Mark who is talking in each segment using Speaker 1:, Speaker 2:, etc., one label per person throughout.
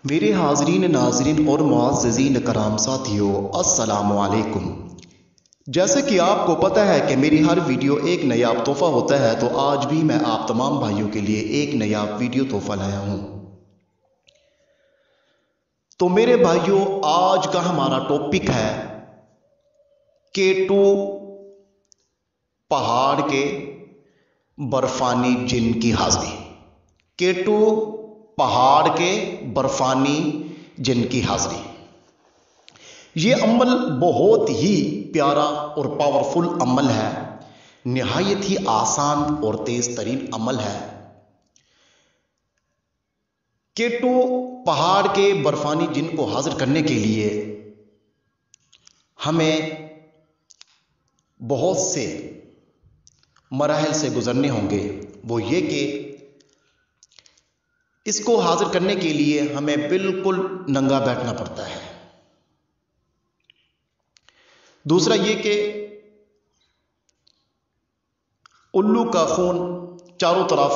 Speaker 1: मेरे हाज़रीन नाज़रीन और मुअज़्ज़ज़ीन कराम साथियों, अस्सलामु अलैकुम। जैसे कि आपको पता है कि मेरी हर वीडियो एक नायाब तोहफ़ा होता है, तो आज भी मैं आप तमाम भाइयों के लिए एक नायाब वीडियो तोहफ़ा लाया हूँ। तो मेरे भाइयों, आज का हमारा टॉपिक है K2 पहाड़ के बर्फानी जिन की हाज़िरी। K2 पहाड़ के बर्फानी जिन की हाज़िरी। ये अमल बहुत ही प्यारा और पावरफुल अमल है, निहायत ही आसान और तेज तरीन अमल है। K2 पहाड़ के बर्फानी जिन को हाजिर करने के लिए हमें बहुत से मराहल से गुजरने होंगे। वो ये कि इसको हाजिर करने के लिए हमें बिल्कुल नंगा बैठना पड़ता है। दूसरा ये कि उल्लू का खून चारों तरफ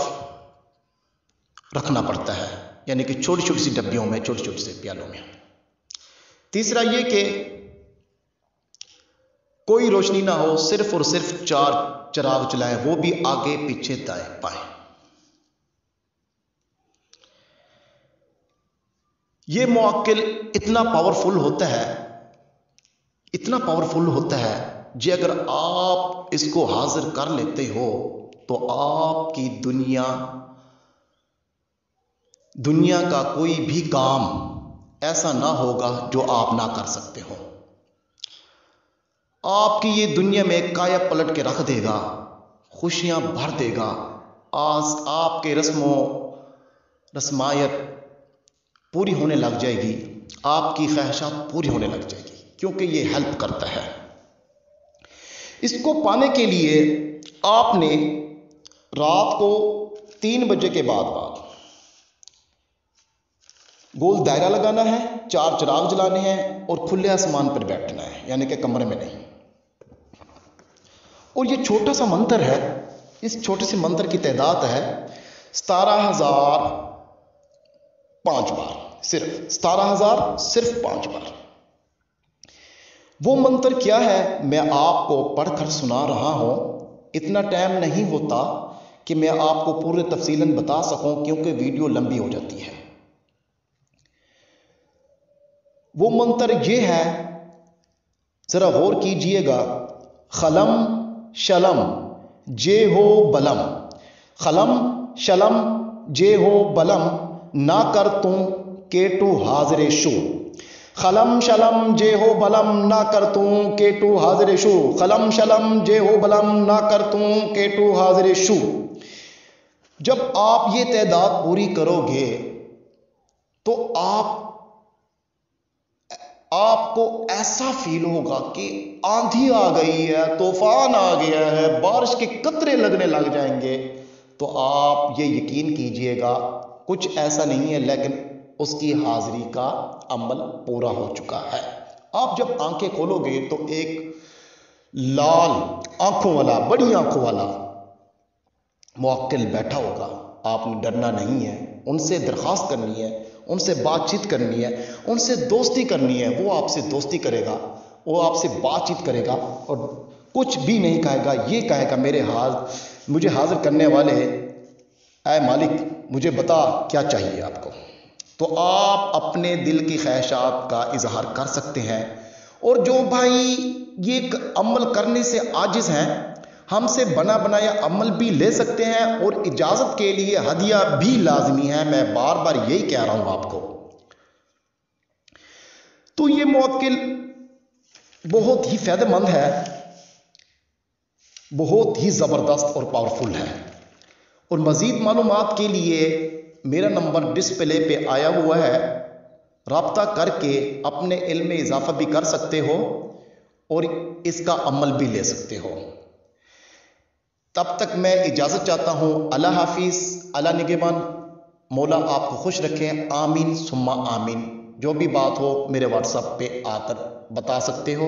Speaker 1: रखना पड़ता है, यानी कि छोटी छोटी सी डब्बियों में, छोटे छोटे से प्यालों में। तीसरा ये कि कोई रोशनी ना हो, सिर्फ और सिर्फ 4 चिराग जलाएं, वो भी आगे पीछे दाएं बाएं। ये मुअक्किल इतना पावरफुल होता है, इतना पावरफुल होता है जी, अगर आप इसको हाजिर कर लेते हो तो आपकी दुनिया का कोई भी काम ऐसा ना होगा जो आप ना कर सकते हो। आपकी ये दुनिया में काया पलट के रख देगा, खुशियां भर देगा। आज आपके रस्मायत पूरी होने लग जाएगी, आपकी ख्वाहिशात पूरी होने लग जाएगी, क्योंकि ये हेल्प करता है। इसको पाने के लिए आपने रात को 3 बजे के बाद गोल दायरा लगाना है, 4 चिराग जलाने हैं और खुले आसमान पर बैठना है, यानी कि कमरे में नहीं। और ये छोटा सा मंत्र है, इस छोटे से मंत्र की तादाद है 17,005 बार, सिर्फ 17,000 सिर्फ 5 बार। वो मंत्र क्या है मैं आपको पढ़कर सुना रहा हूं। इतना टाइम नहीं होता कि मैं आपको पूरे तफसीलन बता सकूं, क्योंकि वीडियो लंबी हो जाती है। वो मंत्र ये है, जरा गौर कीजिएगा। खलम शलम जे हो बलम, खलम शलम जे हो बलम, ना कर तू K2 हाजिर शो। खलम शलम जे हो बलम, ना कर तू K2 हाजिर शो। खलम शलम जे हो बलम, ना कर तू K2 हाजिर शो। जब आप ये तादाद पूरी करोगे तो आपको ऐसा फील होगा कि आंधी आ गई है, तूफान आ गया है, बारिश के कतरे लगने लग जाएंगे। तो आप ये यकीन कीजिएगा, कुछ ऐसा नहीं है, लेकिन उसकी हाजिरी का अमल पूरा हो चुका है। आप जब आंखें खोलोगे तो एक लाल आंखों वाला, बड़ी आंखों वाला मुअक्किल बैठा होगा। आपने डरना नहीं है, उनसे दरख्वास्त करनी है, उनसे बातचीत करनी है, उनसे दोस्ती करनी है। वो आपसे दोस्ती करेगा, वो आपसे बातचीत करेगा और कुछ भी नहीं कहेगा। ये कहेगा मुझे हाजिर करने वाले, ऐ मालिक मुझे बता क्या चाहिए आपको। तो आप अपने दिल की ख्वाहिशात का इजहार कर सकते हैं। और जो भाई ये अमल करने से आजिज हैं, हमसे बना बनाया अमल भी ले सकते हैं और इजाजत के लिए हदिया भी लाजमी है। मैं बार बार यही कह रहा हूं आपको। तो ये मुअक्किल बहुत ही फायदेमंद है, बहुत ही जबरदस्त और पावरफुल है। और मजीद मालूमात के लिए मेरा नंबर डिस्प्ले पे आया हुआ है, राब्ता करके अपने इल्म में इजाफा भी कर सकते हो और इसका अमल भी ले सकते हो। तब तक मैं इजाजत चाहता हूं। अल्लाह हाफिज, अल्लाह निगहबान, मौला आपको खुश रखें। आमीन सुम्मा आमीन। जो भी बात हो मेरे व्हाट्सएप पे आकर बता सकते हो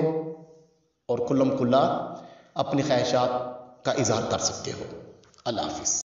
Speaker 1: और खुल्लम खुल्ला अपनी ख्वाहिशात का इजहार कर सकते हो। अल्लाह हाफिज।